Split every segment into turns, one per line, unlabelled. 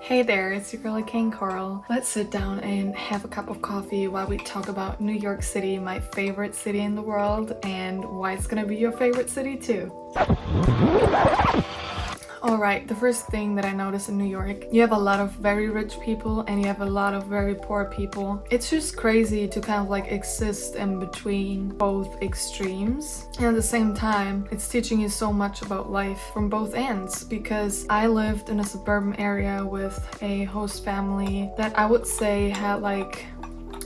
Hey there, it's your girl King Coral. Let's sit down and have a cup of coffee while we talk about New York City, my favorite city in the world, and why it's gonna be your favorite city too. Alright, the first thing that I noticed in New York, you have a lot of very rich people and you have a lot of very poor people. It's just crazy to kind of like exist in between both extremes. And at the same time, it's teaching you so much about life from both ends, because I lived in a suburban area with a host family that I would say had like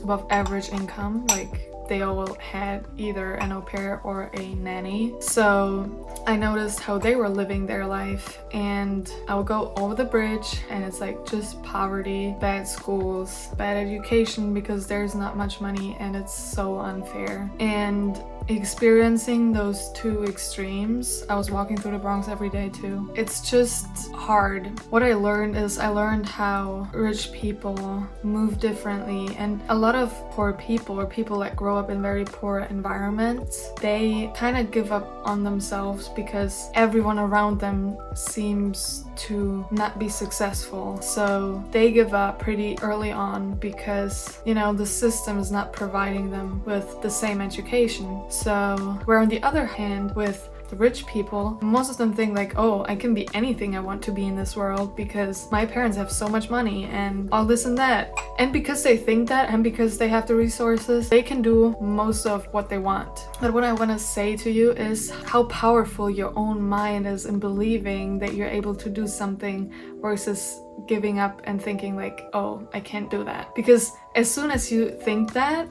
above average income. Like they all had either an au pair or a nanny. So I noticed how they were living their life, and I would go over the bridge and it's like just poverty, bad schools, bad education because there's not much money and it's so unfair. And experiencing those two extremes, I was walking through the Bronx every day too. It's just hard. What I learned is I learned how rich people move differently, and a lot of poor people or people that grow up in very poor environments, they kind of give up on themselves because everyone around them seems to not be successful. So they give up pretty early on because, you know, the system is not providing them with the same education. So where on the other hand, with the rich people, most of them think like, oh, I can be anything I want to be in this world because my parents have so much money and all this and that. And because they think that, and because they have the resources, they can do most of what they want. But what I want to say to you is how powerful your own mind is in believing that you're able to do something versus giving up and thinking like, oh, I can't do that. Because as soon as you think that,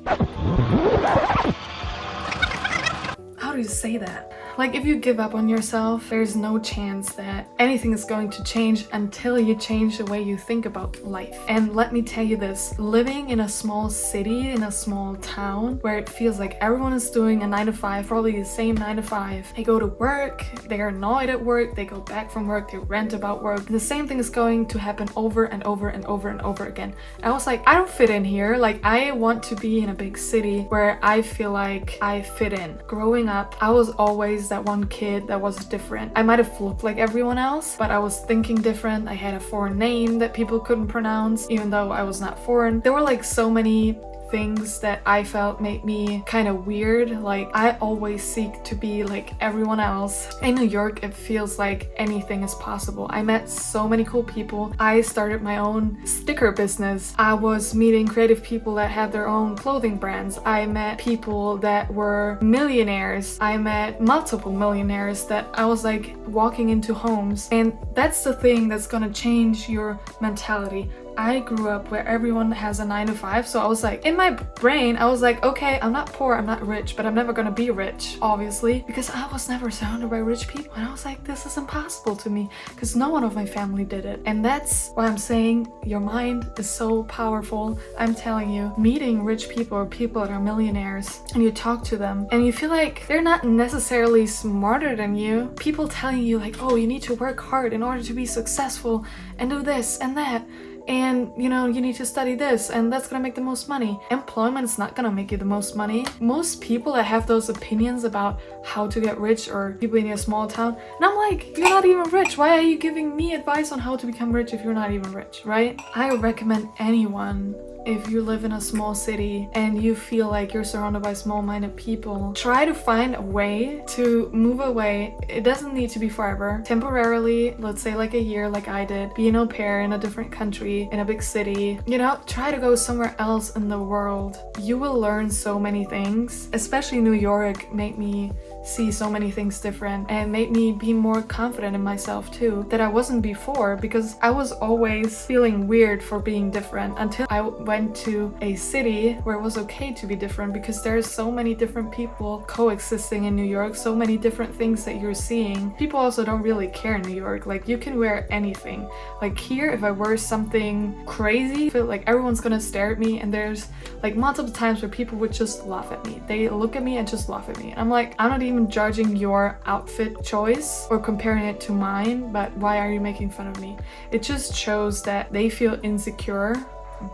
how do you say that? Like, if you give up on yourself, there's no chance that anything is going to change until you change the way you think about life. And let me tell you this, living in a small city, in a small town, where it feels like everyone is doing a 9 to 5, probably the same 9 to 5. They go to work, they're annoyed at work, they go back from work, they rant about work. And the same thing is going to happen over and over and over and over again. I was like, I don't fit in here. Like, I want to be in a big city where I feel like I fit in. Growing up, I was always that one kid that was different. I might have looked like everyone else, but I was thinking different. I had a foreign name that people couldn't pronounce, even though I was not foreign. There were like so many things that I felt made me kind of weird. Like, I always seek to be like everyone else. In New York, it feels like anything is possible. I met so many cool people. I started my own sticker business. I was meeting creative people that had their own clothing brands. I met people that were millionaires. I met multiple millionaires that I was like walking into homes. And that's the thing that's gonna change your mentality. I grew up where everyone has a 9 to 5, so I was like, in my brain, I was like, okay, I'm not poor, I'm not rich, but I'm never gonna be rich, obviously, because I was never surrounded by rich people. And I was like, this is impossible to me, because no one of my family did it. And that's why I'm saying your mind is so powerful. I'm telling you, meeting rich people or people that are millionaires, and you talk to them, and you feel like they're not necessarily smarter than you. People telling you like, oh, you need to work hard in order to be successful and do this and that. And you know, you need to study this and that's gonna make the most money. Employment is not gonna make you the most money. Most people that have those opinions about how to get rich, or people in a small town, and I'm like, you're not even rich. Why are you giving me advice on how to become rich if you're not even rich, right? I recommend anyone, if you live in a small city and you feel like you're surrounded by small-minded people, try to find a way to move away. It doesn't need to be forever. Temporarily, let's say like a year like I did, be an au pair in a different country, in a big city. You know, try to go somewhere else in the world. You will learn so many things. Especially New York made me see so many things different and made me be more confident in myself too, that I wasn't before, because I was always feeling weird for being different until I went to a city where it was okay to be different, because there's so many different people coexisting in New York, so many different things that you're seeing. People also don't really care in New York. Like, you can wear anything. Like here, if I wear something crazy, I feel like everyone's gonna stare at me, and there's like multiple times where people would just laugh at me. They look at me and just laugh at me. And I'm like, I'm not even judging your outfit choice or comparing it to mine, but why are you making fun of me? It just shows that they feel insecure.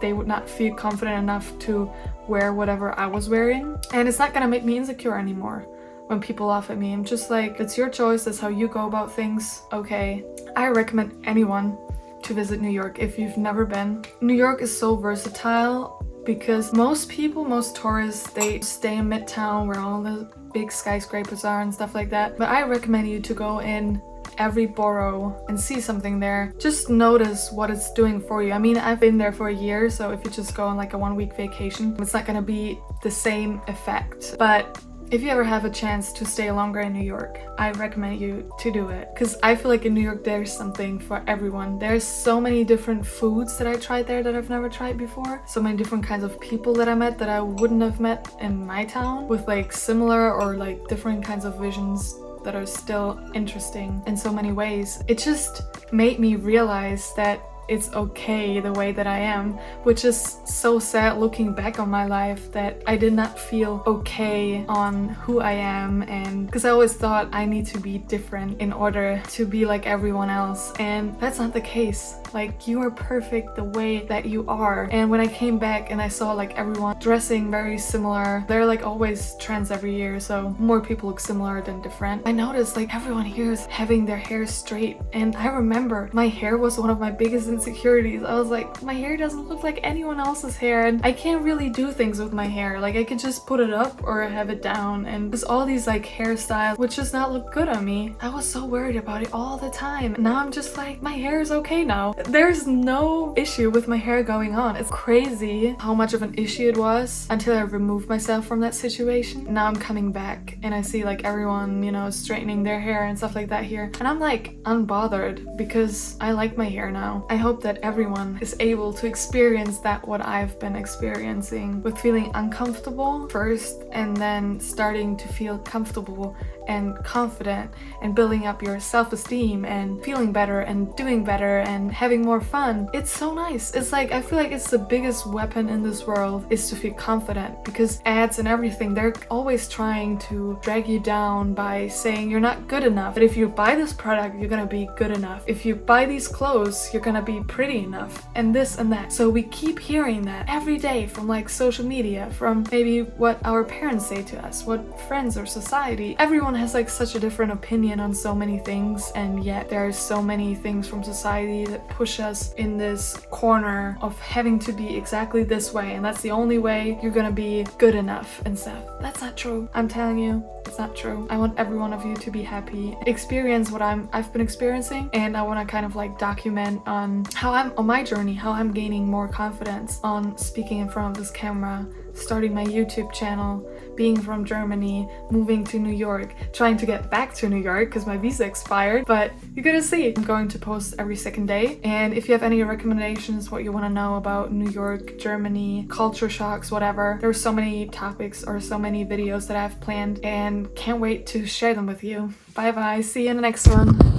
They would not feel confident enough to wear whatever I was wearing. And it's not gonna make me insecure anymore when people laugh at me. I'm just like, it's your choice, that's how you go about things, okay? I recommend anyone to visit New York if you've never been. New York is so versatile because most people, most tourists, they stay in Midtown where all the big skyscrapers are and stuff like that. But I recommend you to go in every borough and see something there. Just notice what it's doing for you. I mean, I've been there for a year, so if you just go on like a 1-week vacation, it's not gonna be the same effect. But if you ever have a chance to stay longer in New York, I recommend you to do it. Because I feel like in New York there's something for everyone. There's so many different foods that I tried there that I've never tried before. So many different kinds of people that I met that I wouldn't have met in my town, with like similar or like different kinds of visions that are still interesting in so many ways. It just made me realize that it's okay the way that I am, which is so sad looking back on my life, that I did not feel okay on who I am, and because I always thought I need to be different in order to be like everyone else, and that's not the case. Like, you are perfect the way that you are. And when I came back and I saw like everyone dressing very similar, there are like always trends every year, so more people look similar than different. I noticed like everyone here is having their hair straight, and I remember my hair was one of my biggest insecurities. I was like, my hair doesn't look like anyone else's hair, and I can't really do things with my hair. Like, I could just put it up or have it down, and there's all these like hairstyles which does not look good on me. I was so worried about it all the time. Now I'm just like, my hair is okay now. There's no issue with my hair going on. It's crazy how much of an issue it was until I removed myself from that situation. Now I'm coming back and I see like everyone, you know, straightening their hair and stuff like that here, and I'm like unbothered because I like my hair now. I hope that everyone is able to experience that, what I've been experiencing, with feeling uncomfortable first and then starting to feel comfortable and confident and building up your self-esteem and feeling better and doing better and having more fun. It's so nice. It's like, I feel like it's the biggest weapon in this world is to feel confident, because ads and everything, they're always trying to drag you down by saying you're not good enough. But if you buy this product, you're gonna be good enough. If you buy these clothes, you're gonna be pretty enough, and this and that. So we keep hearing that every day from like social media, from maybe what our parents say to us, what friends or society. Everyone has like such a different opinion on so many things, and yet there are so many things from society that push us in this corner of having to be exactly this way, and that's the only way you're gonna be good enough and stuff. That's not true. I'm telling you, it's not true. I want every one of you to be happy, experience what I've been experiencing, and I want to kind of like document on how I'm on my journey, how I'm gaining more confidence on speaking in front of this camera, starting my YouTube channel, being from Germany, moving to New York, trying to get back to New York because my visa expired, but you're gonna see. I'm going to post every second day, and if you have any recommendations, what you want to know about New York, Germany, culture shocks, whatever, there's so many topics or so many videos that I've planned and can't wait to share them with you. Bye bye, see you in the next one.